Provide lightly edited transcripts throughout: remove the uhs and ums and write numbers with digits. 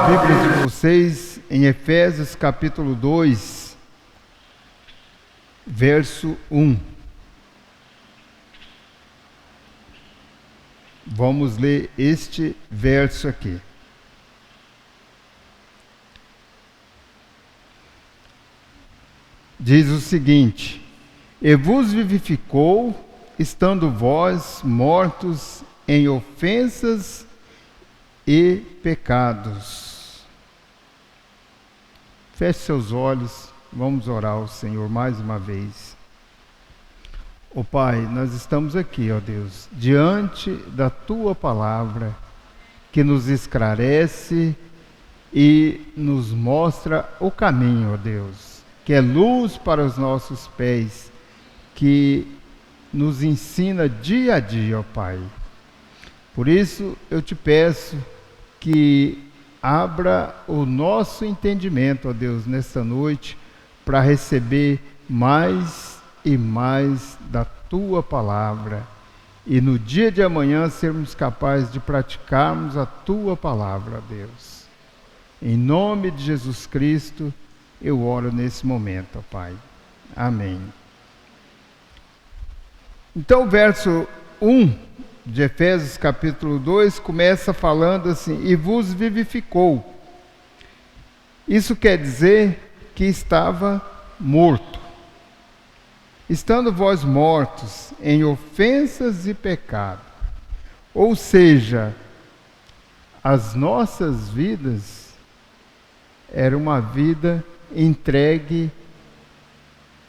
Bíblias de vocês em Efésios capítulo 2, verso 1. Vamos ler este verso aqui. Diz o seguinte: E vos vivificou, estando vós mortos em ofensas e pecados. Feche seus olhos, vamos orar ao Senhor mais uma vez. Ó Pai, nós estamos aqui, ó Deus, diante da Tua palavra, que nos esclarece e nos mostra o caminho, ó Deus, que é luz para os nossos pés, que nos ensina dia a dia, ó Pai. Por isso eu te peço que abra o nosso entendimento, ó Deus, nesta noite, para receber mais e mais da Tua palavra. E no dia de amanhã sermos capazes de praticarmos a Tua palavra, ó Deus. Em nome de Jesus Cristo, eu oro nesse momento, ó Pai. Amém. Então o verso 1 de Efésios capítulo 2 começa falando assim: e vos vivificou. Isso quer dizer que estava morto. Estando vós mortos em ofensas e pecado. Ou seja, as nossas vidas era uma vida entregue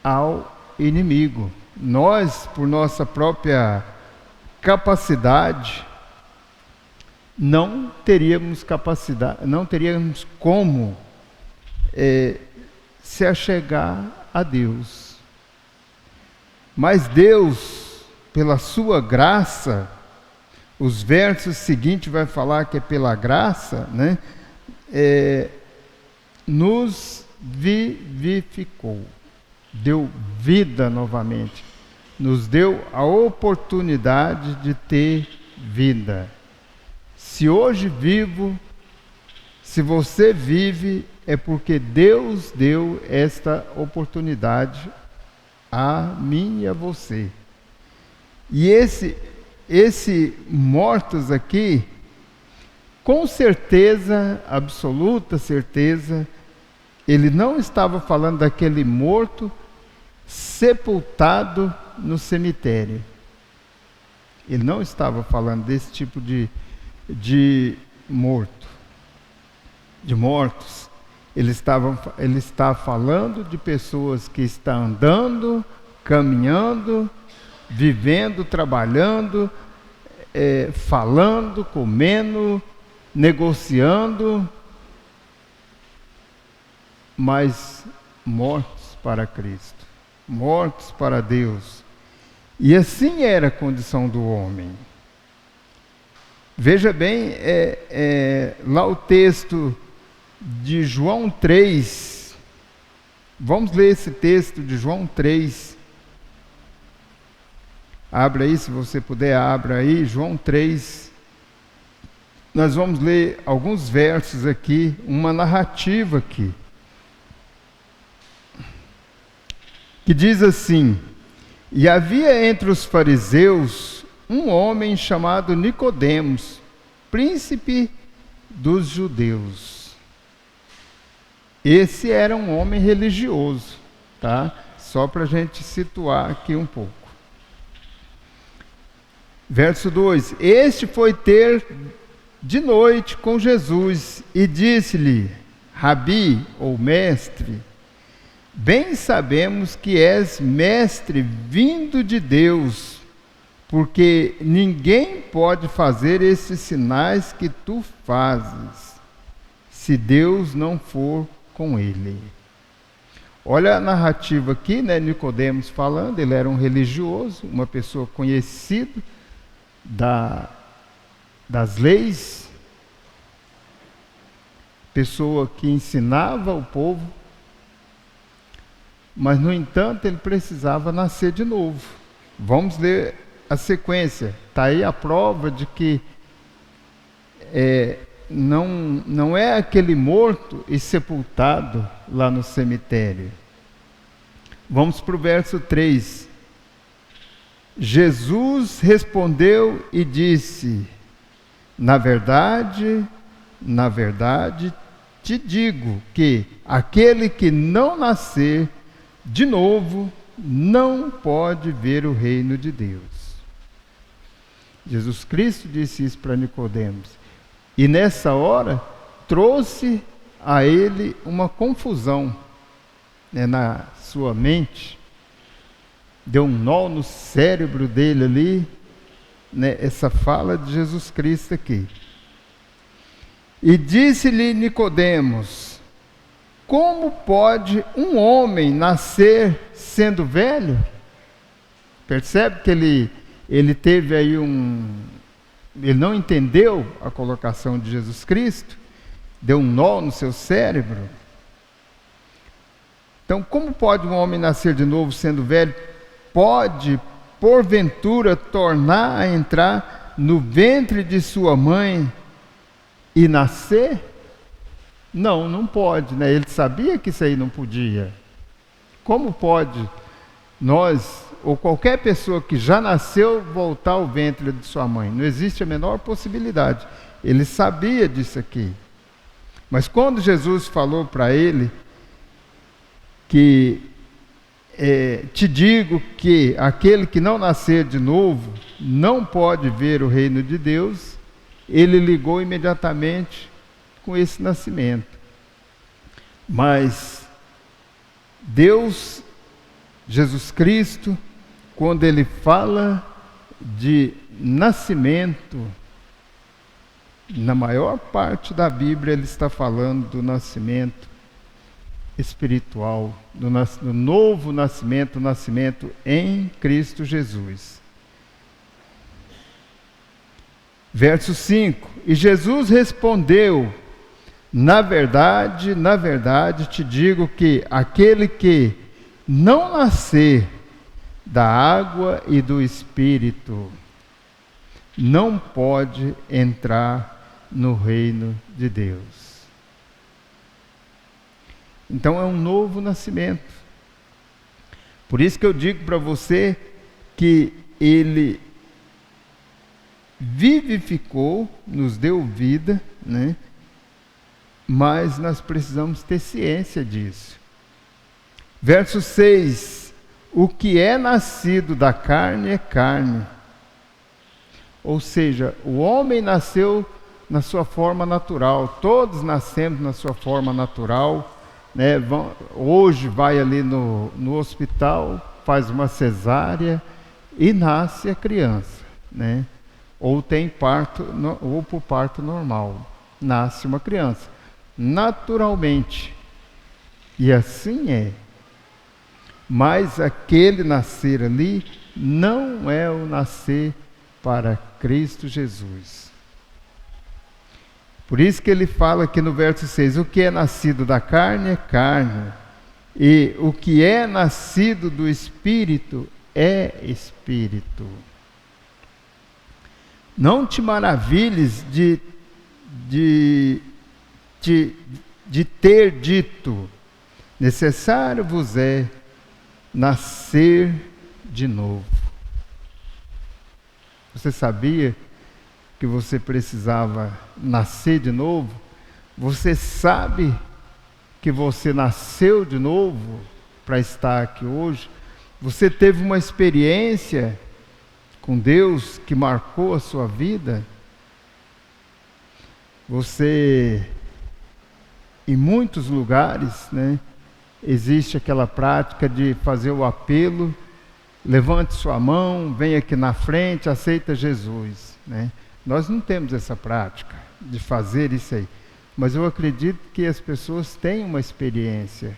ao inimigo. Nós, por nossa própria capacidade, não teríamos como se achegar a Deus. Mas Deus, pela sua graça, os versos seguintes vai falar que é pela graça, né? Nos vivificou, deu vida novamente, nos deu a oportunidade de ter vida. Se hoje vivo, se você vive, é porque Deus deu esta oportunidade a mim e a você. E esse mortos aqui, com certeza, absoluta certeza, ele não estava falando daquele morto sepultado no cemitério. Ele não estava falando desse tipo de mortos. Ele está falando de pessoas que estão andando, caminhando, vivendo, trabalhando, falando, comendo, negociando, mas mortos para Cristo, mortos para Deus. E assim era a condição do homem. Veja bem, lá o texto de João 3, vamos ler esse texto de João 3, abra aí, se você puder, abra aí, João 3, nós vamos ler alguns versos aqui, uma narrativa aqui, que diz assim: e havia entre os fariseus um homem chamado Nicodemos, príncipe dos judeus. Esse era um homem religioso, tá? Só para a gente situar aqui um pouco. Verso 2: Este foi ter de noite com Jesus e disse-lhe: Rabi, ou mestre, bem sabemos que és mestre vindo de Deus, porque ninguém pode fazer esses sinais que tu fazes, se Deus não for com ele. Olha a narrativa aqui, né? Nicodemos falando, ele era um religioso, uma pessoa conhecida das leis, pessoa que ensinava o povo, mas no entanto ele precisava nascer de novo. Vamos ler a sequência. Está aí a prova de que não é aquele morto e sepultado lá no cemitério. Vamos para o verso 3. Jesus respondeu e disse: na verdade, te digo que aquele que não nascer de novo não pode ver o reino de Deus. Jesus Cristo disse isso para Nicodemos. E nessa hora trouxe a ele uma confusão, né, na sua mente. Deu um nó no cérebro dele ali, né, essa fala de Jesus Cristo aqui. E disse-lhe Nicodemos: como pode um homem nascer sendo velho? Percebe que ele teve aí ele não entendeu a colocação de Jesus Cristo, deu um nó no seu cérebro. Então, como pode um homem nascer de novo sendo velho? Pode, porventura, tornar a entrar no ventre de sua mãe e nascer? Não, não pode, né? Ele sabia que isso aí não podia. Como pode nós, ou qualquer pessoa que já nasceu, voltar ao ventre de sua mãe? Não existe a menor possibilidade. Ele sabia disso aqui. Mas quando Jesus falou para ele que te digo que aquele que não nascer de novo não pode ver o reino de Deus, ele ligou imediatamente com esse nascimento. Mas Deus, Jesus Cristo, quando ele fala de nascimento, na maior parte da Bíblia ele está falando do nascimento espiritual, do novo nascimento, o nascimento em Cristo Jesus. Verso 5: e Jesus respondeu: na verdade, te digo que aquele que não nascer da água e do Espírito não pode entrar no reino de Deus. Então é um novo nascimento. Por isso que eu digo para você que ele vivificou, nos deu vida, né? Mas nós precisamos ter ciência disso. Verso 6: o que é nascido da carne é carne. Ou seja, o homem nasceu na sua forma natural, todos nascemos na sua forma natural, né? Hoje vai ali no hospital, faz uma cesárea e nasce a criança, né? Ou tem parto, ou por parto normal, nasce uma criança, naturalmente, e assim é. Mas aquele nascer ali não é o nascer para Cristo Jesus. Por isso que ele fala aqui no verso 6, o que é nascido da carne é carne, e o que é nascido do Espírito é Espírito. Não te maravilhes de ter dito, necessário vos é nascer de novo. Você sabia que você precisava nascer de novo? Você sabe que você nasceu de novo para estar aqui hoje? Você teve uma experiência com Deus que marcou a sua vida? Você, em muitos lugares, né, existe aquela prática de fazer o apelo: levante sua mão, vem aqui na frente, aceita Jesus, né? Nós não temos essa prática de fazer isso aí, mas eu acredito que as pessoas têm uma experiência.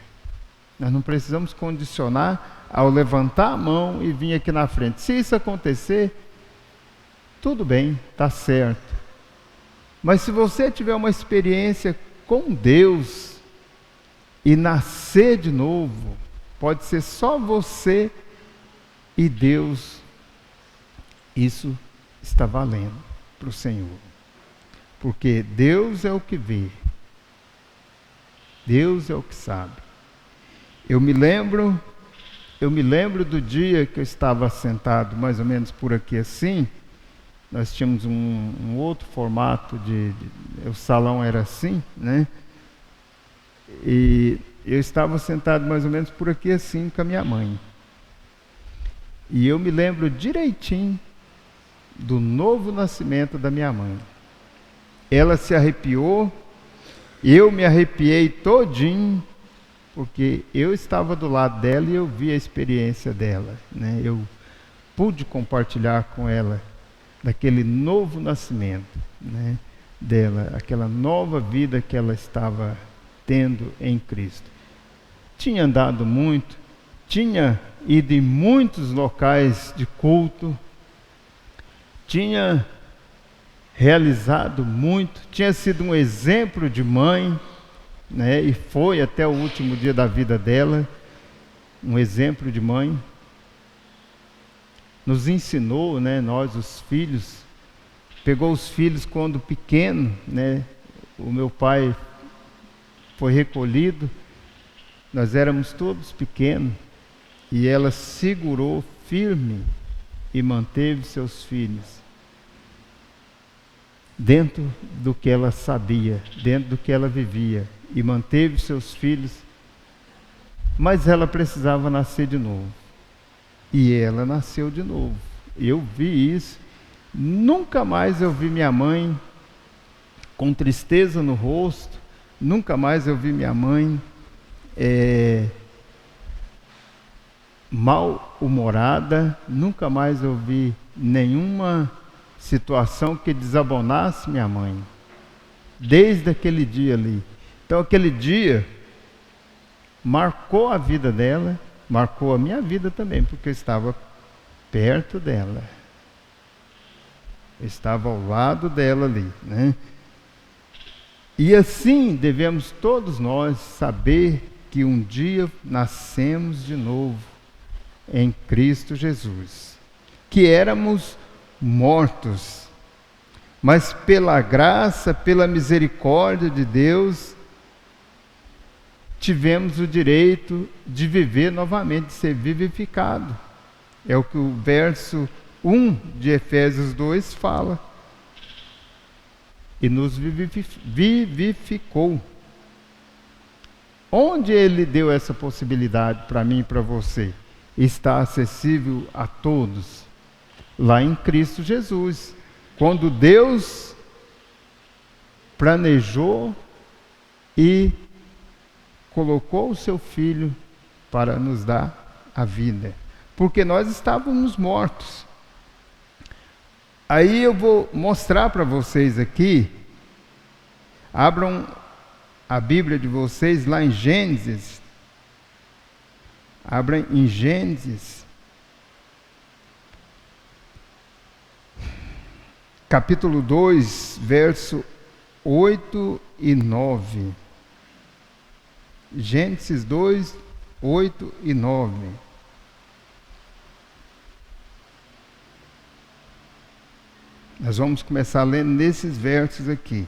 Nós não precisamos condicionar ao levantar a mão e vir aqui na frente. Se isso acontecer, tudo bem, está certo. Mas se você tiver uma experiência com Deus e nascer de novo, pode ser só você e Deus, isso está valendo para o Senhor. porque Deus é o que vê, Deus é o que sabe. Eu me lembro do dia que eu estava sentado mais ou menos por aqui assim. Nós tínhamos um outro formato o salão era assim, né? E eu estava sentado mais ou menos por aqui assim com a minha mãe. E eu me lembro direitinho do novo nascimento da minha mãe. Ela se arrepiou, eu me arrepiei todinho, porque eu estava do lado dela e eu vi a experiência dela, né? Eu pude compartilhar com ela daquele novo nascimento, né, dela, aquela nova vida que ela estava tendo em Cristo. Tinha andado muito, tinha ido em muitos locais de culto, tinha realizado muito, tinha sido um exemplo de mãe, né, e foi até o último dia da vida dela um exemplo de mãe. Nos ensinou, né, nós os filhos, pegou os filhos quando pequeno, né, o meu pai foi recolhido, nós éramos todos pequenos, e ela segurou firme e manteve seus filhos dentro do que ela sabia, dentro do que ela vivia, e manteve seus filhos, mas ela precisava nascer de novo. E ela nasceu de novo. Eu vi isso. Nunca mais eu vi minha mãe com tristeza no rosto. Nunca mais eu vi minha mãe mal-humorada. Nunca mais eu vi nenhuma situação que desabonasse minha mãe. Desde aquele dia ali. Então aquele dia marcou a vida dela, marcou a minha vida também, porque eu estava perto dela. Eu estava ao lado dela ali, né? E assim devemos todos nós saber que um dia nascemos de novo em Cristo Jesus. Que éramos mortos, mas pela graça, pela misericórdia de Deus, tivemos o direito de viver novamente, de ser vivificado. É o que o verso 1 de Efésios 2 fala. E nos vivificou. Onde Ele deu essa possibilidade para mim e para você? Está acessível a todos. Lá em Cristo Jesus. Quando Deus planejou e colocou o seu Filho para nos dar a vida, porque nós estávamos mortos. Aí eu vou mostrar para vocês aqui, abram a Bíblia de vocês lá em Gênesis, abram em Gênesis, capítulo 2, verso 8 e 9. Gênesis 2, 8 e 9. Nós vamos começar lendo nesses versos aqui.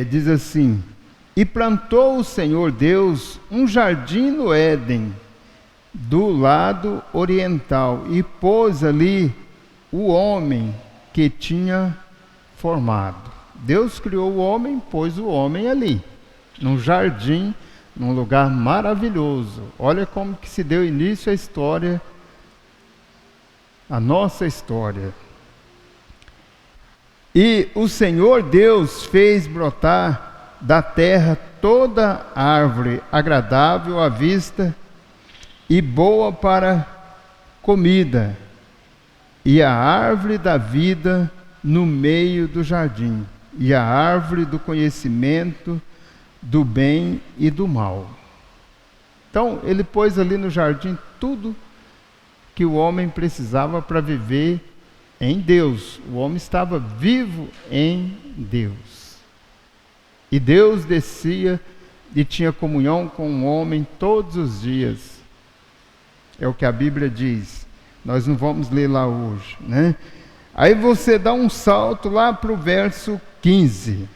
Diz assim: E plantou o Senhor Deus um jardim no Éden, do lado oriental, e pôs ali o homem que tinha formado. Deus criou o homem, pôs o homem ali, num jardim, num lugar maravilhoso. Olha como que se deu início à história, a nossa história. E o Senhor Deus fez brotar da terra toda árvore agradável à vista e boa para comida, e a árvore da vida no meio do jardim, e a árvore do conhecimento do bem e do mal. Então, ele pôs ali no jardim tudo que o homem precisava para viver em Deus. O homem estava vivo em Deus. E Deus descia e tinha comunhão com o homem todos os dias. É o que a Bíblia diz. Nós não vamos ler lá hoje, né? Aí você dá um salto lá para o verso 15.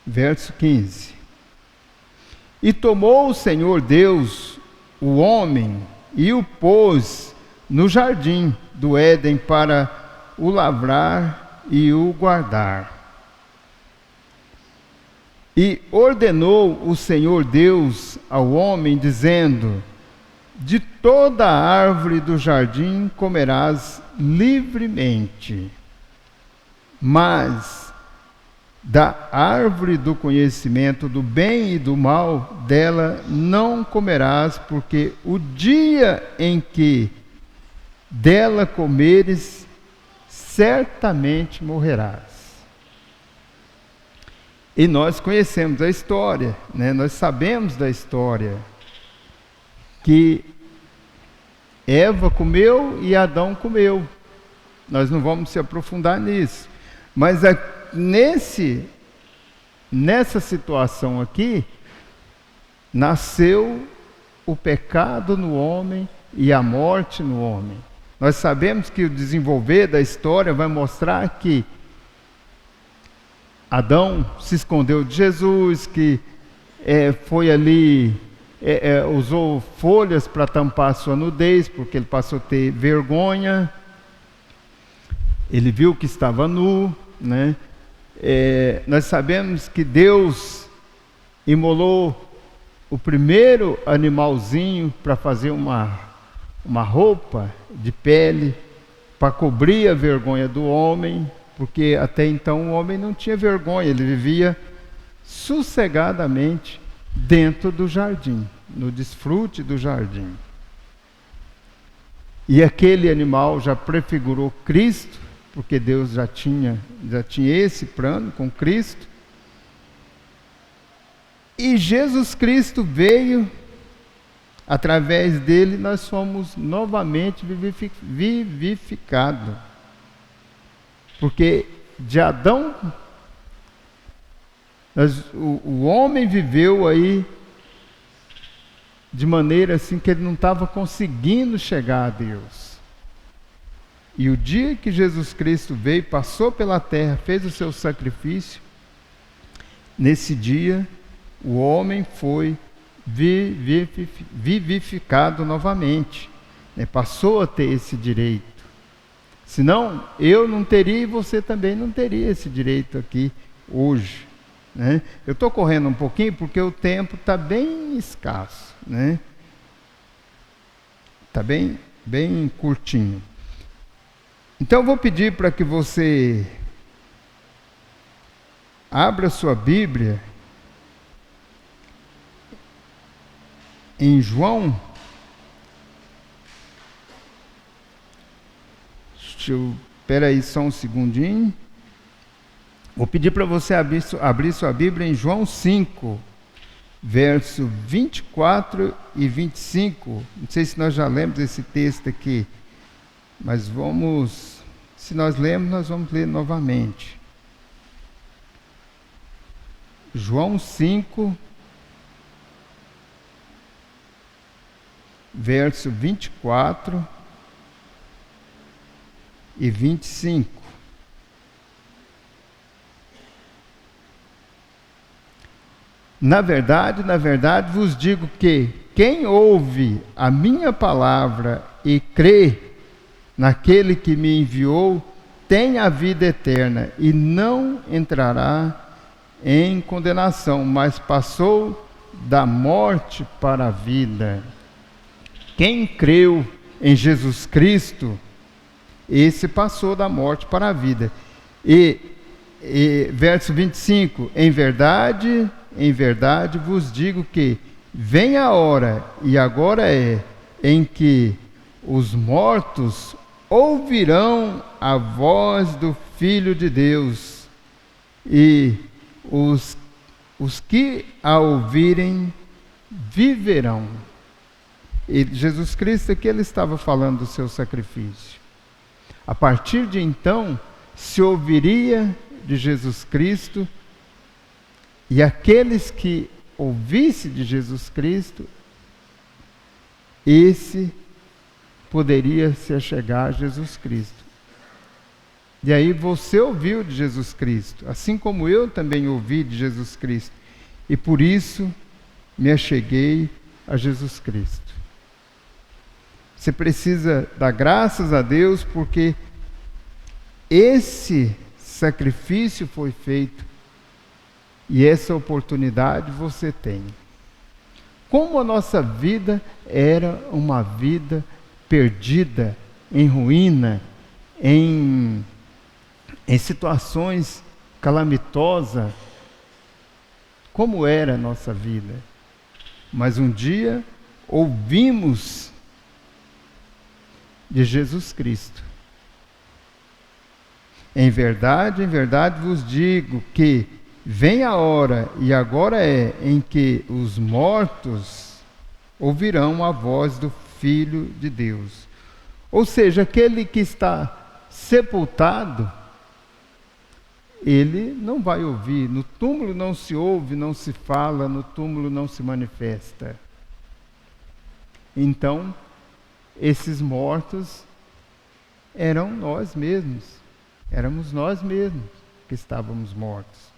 Verso 15. E tomou o Senhor Deus o homem e o pôs no jardim do Éden para o lavrar e o guardar. E ordenou o Senhor Deus ao homem, dizendo: de toda a árvore do jardim comerás livremente, mas da árvore do conhecimento do bem e do mal, dela não comerás, porque o dia em que dela comeres, certamente morrerás. E nós conhecemos a história, né? Nós sabemos da história, que Eva comeu e Adão comeu. Nós não vamos se aprofundar nisso. Mas nessa situação aqui, nasceu o pecado no homem e a morte no homem. Nós sabemos que o desenvolver da história vai mostrar que Adão se escondeu de Jesus, que foi ali, usou folhas para tampar a sua nudez, porque ele passou a ter vergonha. Ele viu que estava nu, né? Nós sabemos que Deus imolou o primeiro animalzinho para fazer uma roupa de pele, para cobrir a vergonha do homem, porque até então o homem não tinha vergonha, ele vivia sossegadamente dentro do jardim, no desfrute do jardim. E aquele animal já prefigurou Cristo, porque Deus já tinha esse plano com Cristo. E Jesus Cristo veio, através dele nós somos novamente vivificados. Porque de Adão, o homem viveu aí de maneira assim que ele não estava conseguindo chegar a Deus. E o dia que Jesus Cristo veio, passou pela terra, fez o seu sacrifício, nesse dia o homem foi vivificado novamente, né? Passou a ter esse direito. Senão eu não teria e você também não teria esse direito aqui hoje, né? Eu estou correndo um pouquinho porque o tempo está bem escasso, né? Está bem curtinho. Então eu vou pedir para que você abra sua Bíblia em João. Espera aí só um segundinho. Vou pedir para você abrir sua Bíblia em João 5, verso 24 e 25. Não sei se nós já lemos esse texto aqui, mas se nós lemos, nós vamos ler novamente. João 5, verso 24 e 25. Na verdade vos digo que quem ouve a minha palavra e crê naquele que me enviou, tem a vida eterna e não entrará em condenação, mas passou da morte para a vida. Quem creu em Jesus Cristo, esse passou da morte para a vida. E verso 25, em verdade vos digo que vem a hora, e agora em que os mortos ouvirão a voz do Filho de Deus, e os que a ouvirem viverão. E Jesus Cristo aqui, ele estava falando do seu sacrifício. A partir de então, se ouviria de Jesus Cristo, e aqueles que ouvissem de Jesus Cristo, esse poderia se achegar a Jesus Cristo. E aí você ouviu de Jesus Cristo, assim como eu também ouvi de Jesus Cristo. E por isso me acheguei a Jesus Cristo. Você precisa dar graças a Deus porque esse sacrifício foi feito e essa oportunidade você tem. Como a nossa vida era uma vida perdida, em ruína, em situações calamitosas, como era a nossa vida. Mas um dia ouvimos de Jesus Cristo. Em verdade vos digo que vem a hora, e agora é, em que os mortos ouvirão a voz do Filho de Deus. Ou seja, aquele que está sepultado, ele não vai ouvir. No túmulo não se ouve, não se fala, no túmulo não se manifesta. Então, esses mortos eram nós mesmos. Éramos nós mesmos que estávamos mortos.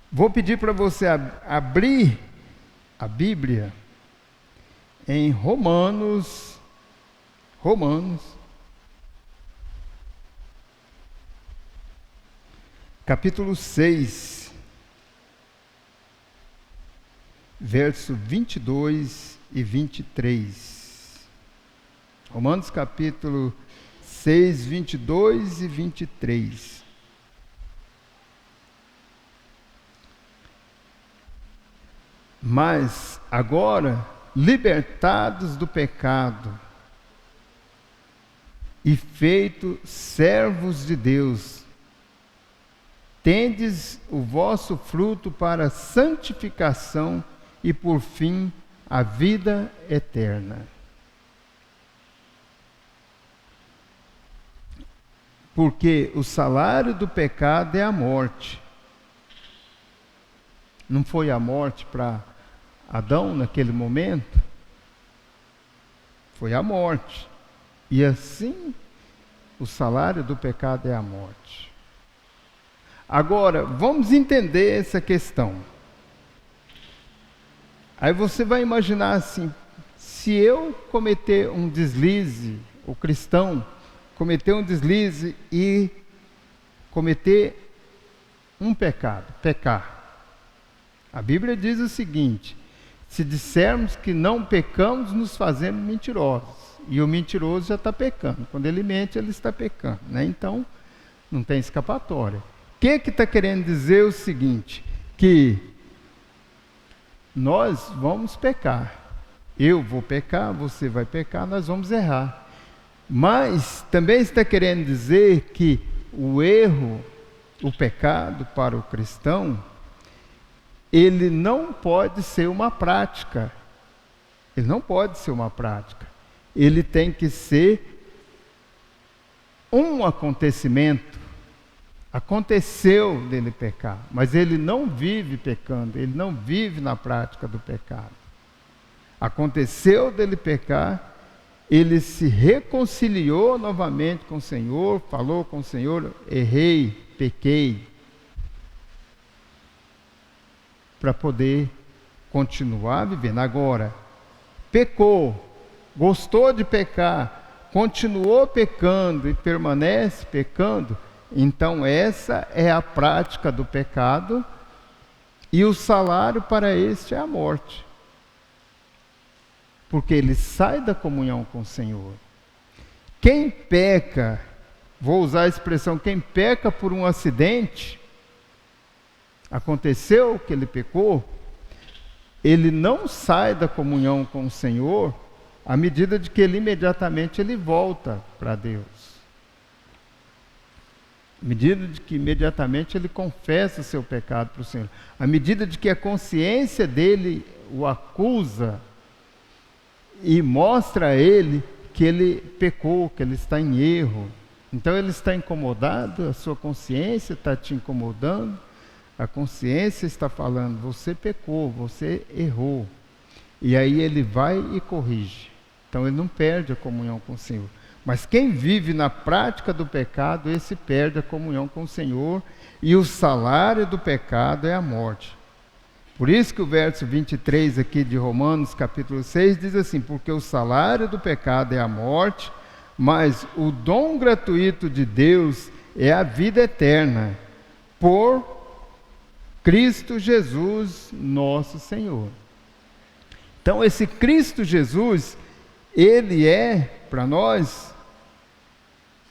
Vou pedir para você abrir a Bíblia em Romanos, capítulo 6, verso 22 e 23. Romanos capítulo 6, 22 e 23. Mas agora, libertados do pecado e feitos servos de Deus, tendes o vosso fruto para a santificação e, por fim, a vida eterna. Porque o salário do pecado é a morte. Não foi a morte para Adão naquele momento? Foi a morte. E assim, o salário do pecado é a morte. Agora, vamos entender essa questão. Aí você vai imaginar assim, se eu cometer um deslize, o cristão cometer um deslize e cometer um pecado, pecar. A Bíblia diz o seguinte: se dissermos que não pecamos, nos fazemos mentirosos. E o mentiroso já está pecando. Quando ele mente, ele está pecando, né? Então, não tem escapatória. O que está querendo dizer o seguinte? Que nós vamos pecar. Eu vou pecar, você vai pecar, nós vamos errar. Mas também está querendo dizer que o erro, o pecado para o cristão, ele não pode ser uma prática. Ele não pode ser uma prática. Ele tem que ser um acontecimento. Aconteceu dele pecar, mas ele não vive pecando, ele não vive na prática do pecado. Aconteceu dele pecar, ele se reconciliou novamente com o Senhor, falou com o Senhor: errei, pequei, para poder continuar vivendo. Agora, pecou, gostou de pecar, continuou pecando e permanece pecando, então essa é a prática do pecado e o salário para este é a morte. Porque ele sai da comunhão com o Senhor. Quem peca, vou usar a expressão, quem peca por um acidente, aconteceu que ele pecou, ele não sai da comunhão com o Senhor à medida de que ele imediatamente ele volta para Deus. À medida de que imediatamente ele confessa o seu pecado para o Senhor. À medida de que a consciência dele o acusa e mostra a ele que ele pecou, que ele está em erro. Então ele está incomodado, a sua consciência está te incomodando, a consciência está falando: você pecou, você errou. E aí ele vai e corrige. Então ele não perde a comunhão com o Senhor. Mas quem vive na prática do pecado, esse perde a comunhão com o Senhor, e o salário do pecado é a morte. Por isso que o verso 23 aqui de Romanos, capítulo 6, diz assim: porque o salário do pecado é a morte, mas o dom gratuito de Deus é a vida eterna, por Cristo Jesus, nosso Senhor. Então esse Cristo Jesus, ele é, para nós,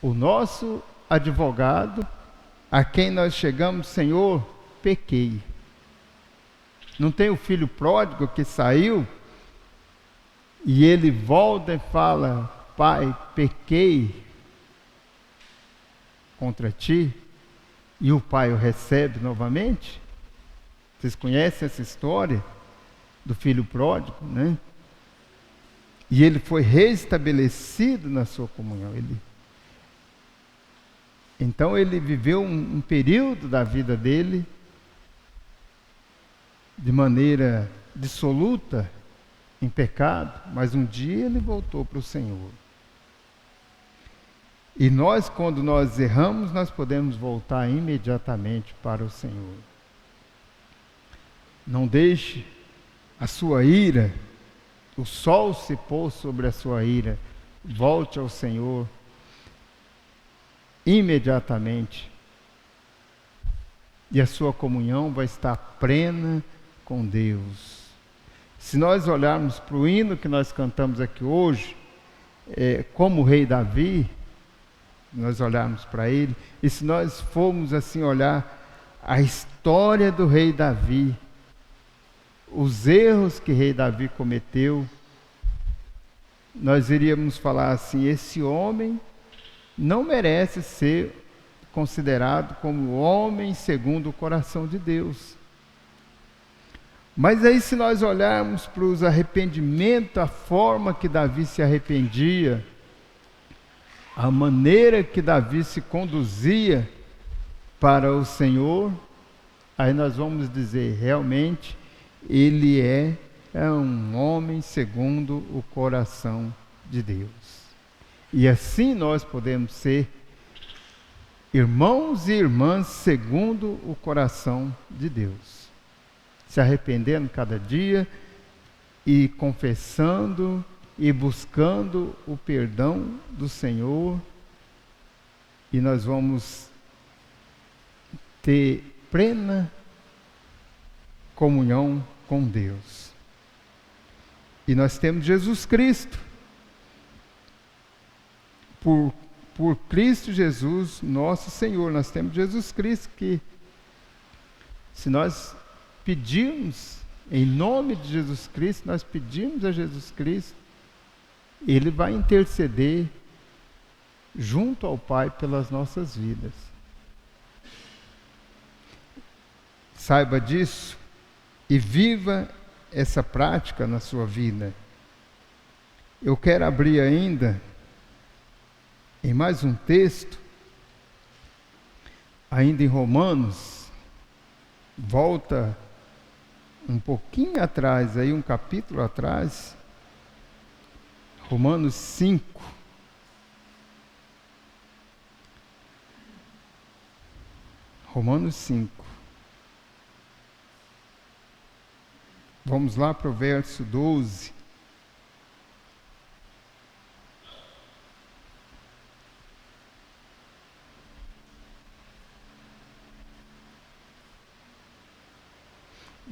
o nosso advogado, a quem nós chegamos: Senhor, pequei. Não tem o filho pródigo que saiu e ele volta e fala: Pai, pequei contra ti, e o pai o recebe novamente? Vocês conhecem essa história do filho pródigo, né? E ele foi restabelecido na sua comunhão. Então ele viveu um período da vida dele de maneira dissoluta, em pecado, mas um dia ele voltou para o Senhor. E nós, quando nós erramos, nós podemos voltar imediatamente para o Senhor. Não deixe a sua ira, o sol se pôr sobre a sua ira. Volte ao Senhor imediatamente, e a sua comunhão vai estar plena com Deus. Se nós olharmos para o hino que nós cantamos aqui hoje, como o rei Davi, nós olharmos para ele, e se nós formos assim olhar a história do rei Davi, os erros que o rei Davi cometeu, nós iríamos falar assim: esse homem não merece ser considerado como homem segundo o coração de Deus. Mas aí, se nós olharmos para os arrependimentos, a forma que Davi se arrependia, a maneira que Davi se conduzia para o Senhor, aí nós vamos dizer: realmente ele é um homem segundo o coração de Deus. E assim nós podemos ser irmãos e irmãs segundo o coração de Deus, se arrependendo cada dia e confessando e buscando o perdão do Senhor, e nós vamos ter plena comunhão com Deus. E nós temos Jesus Cristo. Por Cristo Jesus, nosso Senhor, nós temos Jesus Cristo, que se nós pedirmos em nome de Jesus Cristo, nós pedimos a Jesus Cristo, Ele vai interceder junto ao Pai pelas nossas vidas. Saiba disso e viva essa prática na sua vida. Eu quero abrir ainda em mais um texto, ainda em Romanos. Volta um pouquinho atrás, aí um capítulo atrás, Romanos 5. Romanos 5. Vamos lá para o verso 12.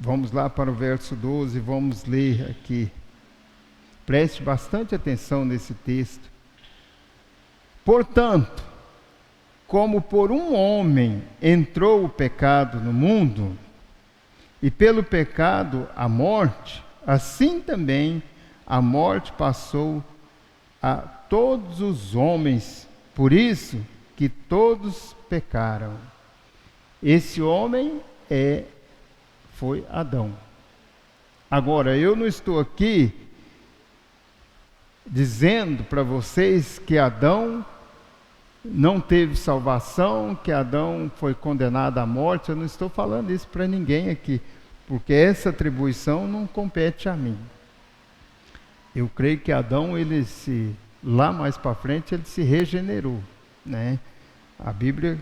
Vamos lá para o verso 12, vamos ler aqui. Preste bastante atenção nesse texto. Portanto, como por um homem entrou o pecado no mundo, e pelo pecado a morte, assim também a morte passou a todos os homens, por isso que todos pecaram. Esse homem foi Adão. Agora, eu não estou aqui dizendo para vocês que Adão não teve salvação, que Adão foi condenado à morte. Eu não estou falando isso para ninguém aqui, porque essa atribuição não compete a mim. Eu creio que Adão, lá mais para frente, ele se regenerou, né? A Bíblia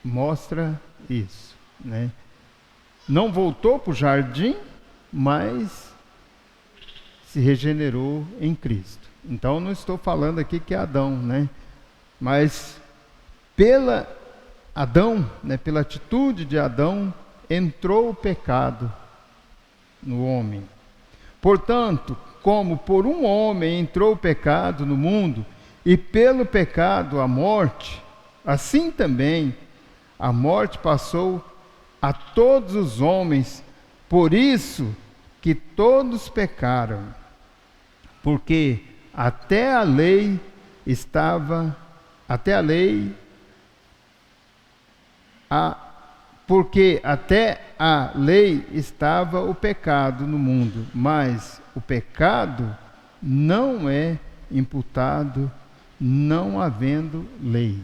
mostra isso, né? Não voltou para o jardim, mas se regenerou em Cristo. Então, não estou falando aqui que é Adão, né? Mas pela atitude de Adão, entrou o pecado no homem. Portanto, como por um homem entrou o pecado no mundo, e pelo pecado a morte, assim também a morte passou a todos os homens, por isso que todos pecaram, porque até a lei estava o pecado no mundo, mas o pecado não é imputado, não havendo lei.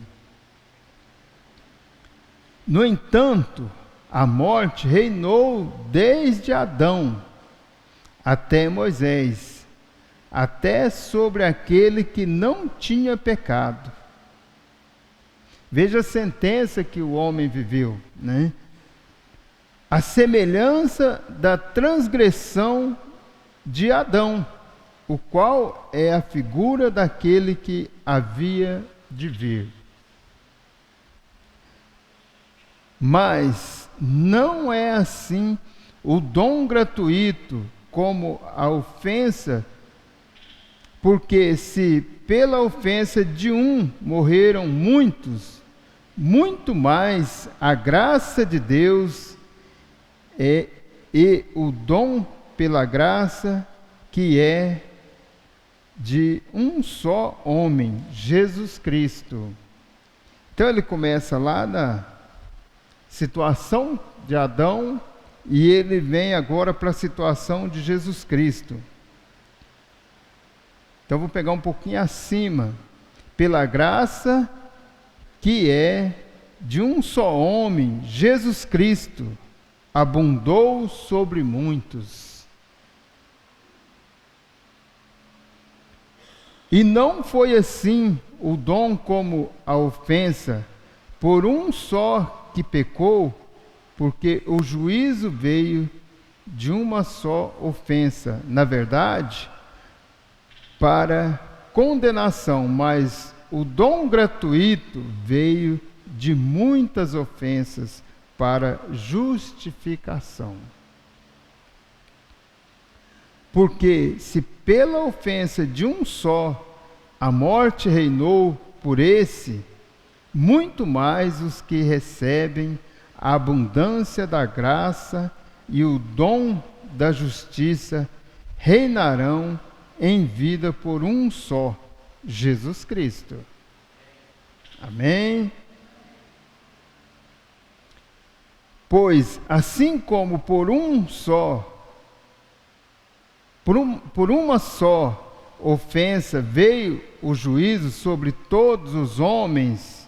No entanto, a morte reinou desde Adão até Moisés, até sobre aquele que não tinha pecado. Veja a sentença que o homem viveu, né? A semelhança da transgressão de Adão, o qual é a figura daquele que havia de vir. Mas não é assim o dom gratuito como a ofensa, porque se pela ofensa de um morreram muitos, muito mais a graça de Deus e o dom pela graça que é de um só homem, Jesus Cristo. Então ele começa lá na situação de Adão e ele vem agora para a situação de Jesus Cristo. Então vou pegar um pouquinho acima. Pela graça que é de um só homem, Jesus Cristo, abundou sobre muitos. E não foi assim o dom como a ofensa, por um só que pecou, porque o juízo veio de uma só ofensa, na verdade, para condenação, mas o dom gratuito veio de muitas ofensas para justificação. Porque se pela ofensa de um só a morte reinou por esse, muito mais os que recebem a abundância da graça e o dom da justiça reinarão em vida por um só, Jesus Cristo. Amém? Pois assim como por uma só ofensa veio o juízo sobre todos os homens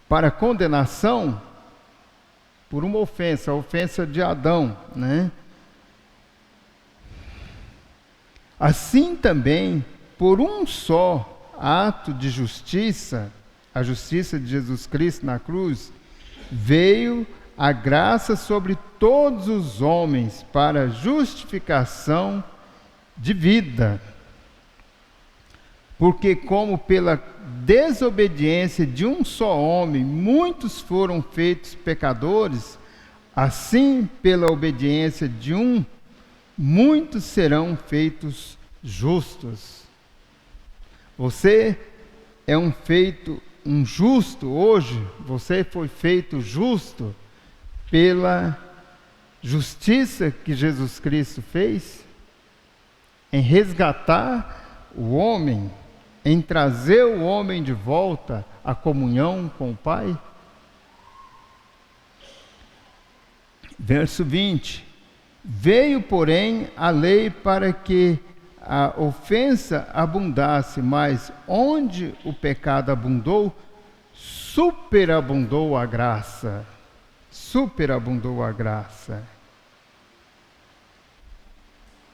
para condenação, por uma ofensa, a ofensa de Adão, né? Assim também, por um só ato de justiça, a justiça de Jesus Cristo na cruz, veio a graça sobre todos os homens para justificação de vida. Porque como pela desobediência de um só homem muitos foram feitos pecadores, assim pela obediência de um muitos serão feitos justos. Você é um justo hoje, você foi feito justo pela justiça que Jesus Cristo fez, em resgatar o homem, em trazer o homem de volta à comunhão com o Pai. Verso 20. Veio, porém, a lei para que a ofensa abundasse, mas onde o pecado abundou, superabundou a graça. Superabundou a graça.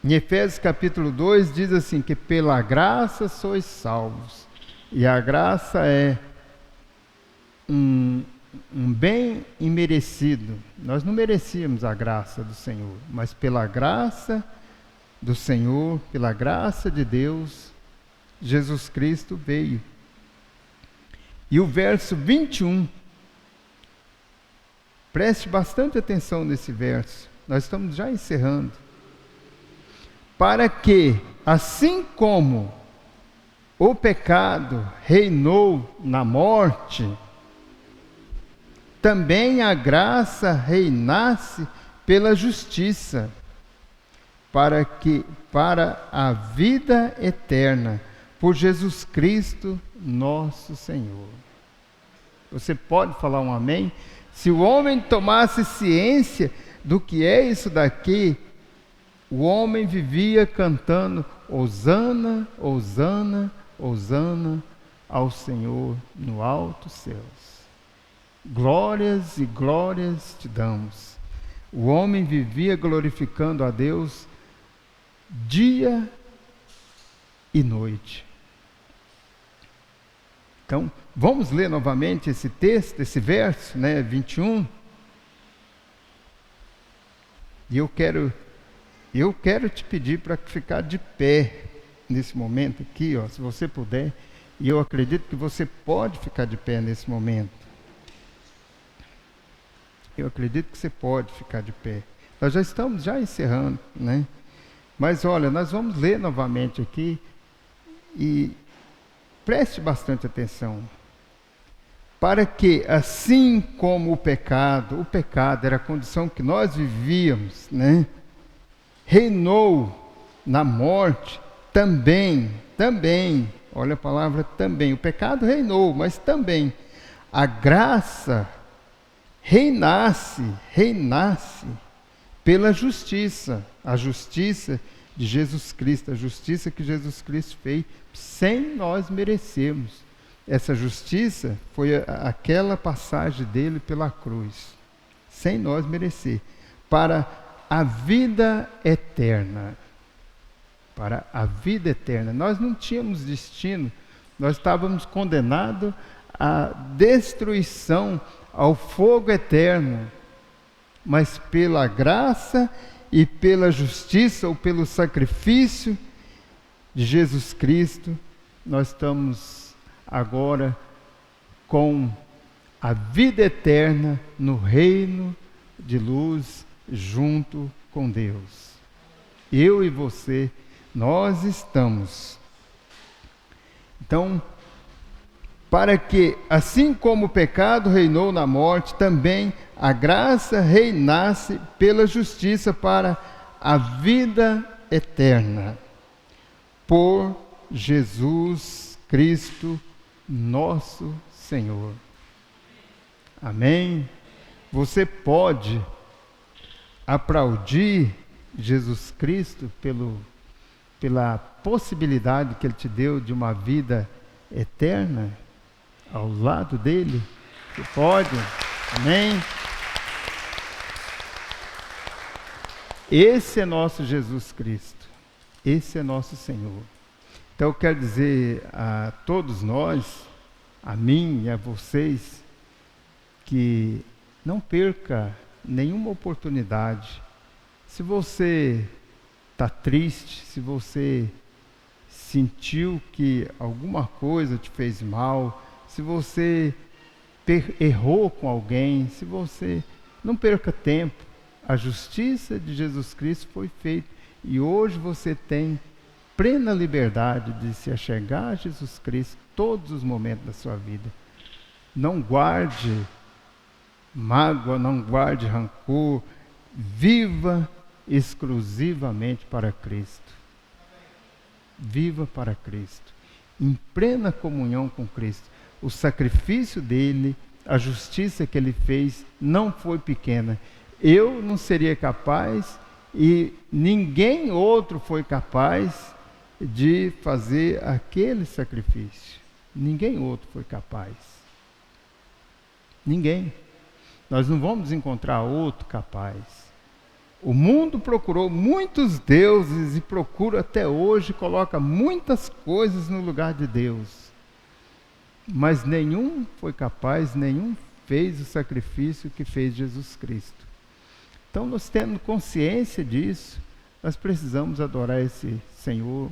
Em Efésios capítulo 2 diz assim, que pela graça sois salvos. E a graça é um bem imerecido. Nós não merecíamos a graça do Senhor, mas pela graça do Senhor, pela graça de Deus, Jesus Cristo veio. E o verso 21, preste bastante atenção nesse verso, nós estamos já encerrando. Para que, assim como o pecado reinou na morte, também a graça reinasse pela justiça, para a vida eterna, por Jesus Cristo, nosso Senhor. Você pode falar um amém? Se o homem tomasse ciência do que é isso daqui, o homem vivia cantando Hosana, Hosana, Hosana ao Senhor no alto céus. Glórias e glórias te damos. O homem vivia glorificando a Deus dia e noite. Então, vamos ler novamente esse texto, esse verso, 21. E eu quero te pedir para ficar de pé nesse momento aqui, se você puder. E eu acredito que você pode ficar de pé nesse momento. Eu acredito que você pode ficar de pé. Nós já estamos encerrando, Mas olha, nós vamos ler novamente aqui e preste bastante atenção. Para que, assim como o pecado era a condição que nós vivíamos, reinou na morte, também, olha a palavra também, o pecado reinou, mas também a graça reinasse pela justiça, a justiça de Jesus Cristo, a justiça que Jesus Cristo fez sem nós merecermos. Essa justiça foi aquela passagem dele pela cruz, sem nós merecer, para a vida eterna. Para a vida eterna. Nós não tínhamos destino, nós estávamos condenados à destruição, ao fogo eterno, mas pela graça e pela justiça, ou pelo sacrifício de Jesus Cristo, nós estamos agora com a vida eterna no reino de luz, junto com Deus. Eu e você, nós estamos. Então, para que, assim como o pecado reinou na morte, também a graça reinasse pela justiça para a vida eterna, por Jesus Cristo, nosso Senhor. Amém? Você pode aplaudir Jesus Cristo pela possibilidade que Ele te deu de uma vida eterna ao lado dele? Você pode? Amém? Esse é nosso Jesus Cristo. Esse é nosso Senhor. Então eu quero dizer a todos nós, a mim e a vocês, que não perca nenhuma oportunidade. Se você está triste, se você sentiu que alguma coisa te fez mal, se você errou com alguém, se você não perca tempo, a justiça de Jesus Cristo foi feita e hoje você tem plena liberdade de se achegar a Jesus Cristo todos os momentos da sua vida. Não guarde mágoa, não guarde rancor, viva exclusivamente para Cristo. Viva para Cristo, em plena comunhão com Cristo. O sacrifício dele, a justiça que ele fez, não foi pequena. Eu não seria capaz e ninguém outro foi capaz de fazer aquele sacrifício. Ninguém outro foi capaz. Ninguém. Nós não vamos encontrar outro capaz. O mundo procurou muitos deuses e procura até hoje, coloca muitas coisas no lugar de Deus. Mas nenhum foi capaz, nenhum fez o sacrifício que fez Jesus Cristo. Então, nós tendo consciência disso, nós precisamos adorar esse Senhor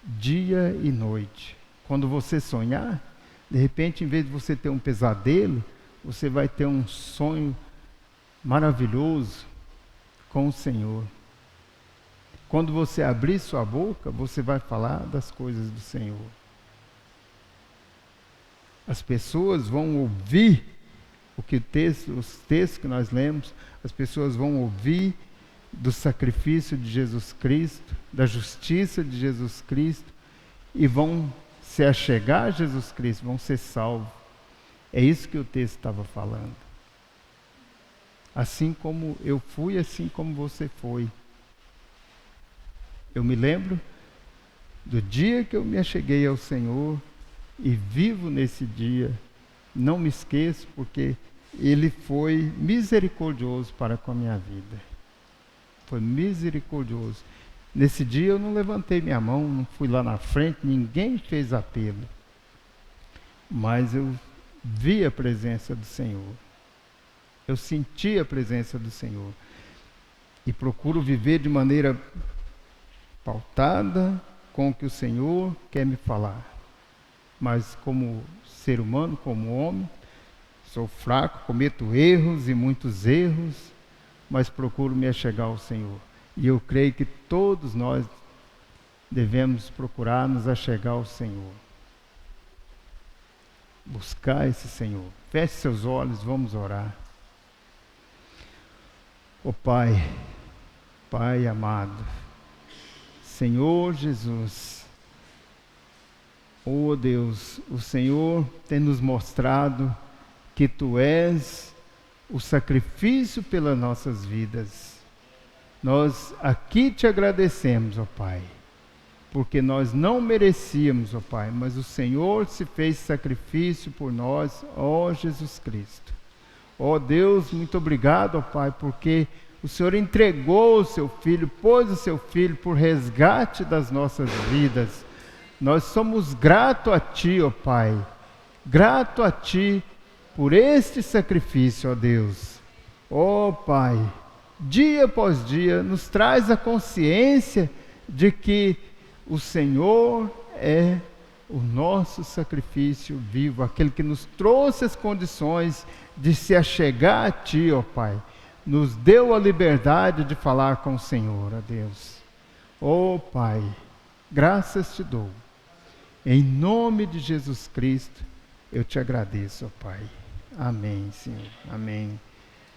dia e noite. Quando você sonhar, de repente, em vez de você ter um pesadelo, você vai ter um sonho maravilhoso com o Senhor. Quando você abrir sua boca, você vai falar das coisas do Senhor. As pessoas vão ouvir os textos que nós lemos, as pessoas vão ouvir do sacrifício de Jesus Cristo, da justiça de Jesus Cristo, e vão se achegar a Jesus Cristo, vão ser salvos. É isso que o texto estava falando. Assim como eu fui, assim como você foi. Eu me lembro do dia que eu me acheguei ao Senhor e vivo nesse dia. Não me esqueço, porque Ele foi misericordioso para com a minha vida. Foi misericordioso. Nesse dia eu não levantei minha mão, não fui lá na frente, ninguém fez apelo. Mas eu vi a presença do Senhor. Eu senti a presença do Senhor. E procuro viver de maneira pautada com o que o Senhor quer me falar. Mas como ser humano, como homem, sou fraco, cometo erros e muitos erros, mas procuro me achegar ao Senhor. E eu creio que todos nós devemos procurar nos achegar ao Senhor. Buscar esse Senhor. Feche seus olhos, vamos orar. Ó Pai, Pai amado, Senhor Jesus, ó Deus, o Senhor tem nos mostrado que Tu és o sacrifício pelas nossas vidas. Nós aqui Te agradecemos, ó Pai, porque nós não merecíamos, ó Pai, mas o Senhor se fez sacrifício por nós, ó Jesus Cristo. Ó Deus, muito obrigado, ó Pai, porque o Senhor entregou o Seu Filho, pôs o Seu Filho por resgate das nossas vidas. Nós somos gratos a Ti, ó Pai, grato a Ti por este sacrifício, ó Deus. Ó Pai, dia após dia, nos traz a consciência de que o Senhor é o nosso sacrifício vivo, aquele que nos trouxe as condições de se achegar a Ti, ó Pai. Nos deu a liberdade de falar com o Senhor, ó Deus. Ó Pai, graças Te dou. Em nome de Jesus Cristo, eu Te agradeço, ó Pai. Amém, Senhor. Amém.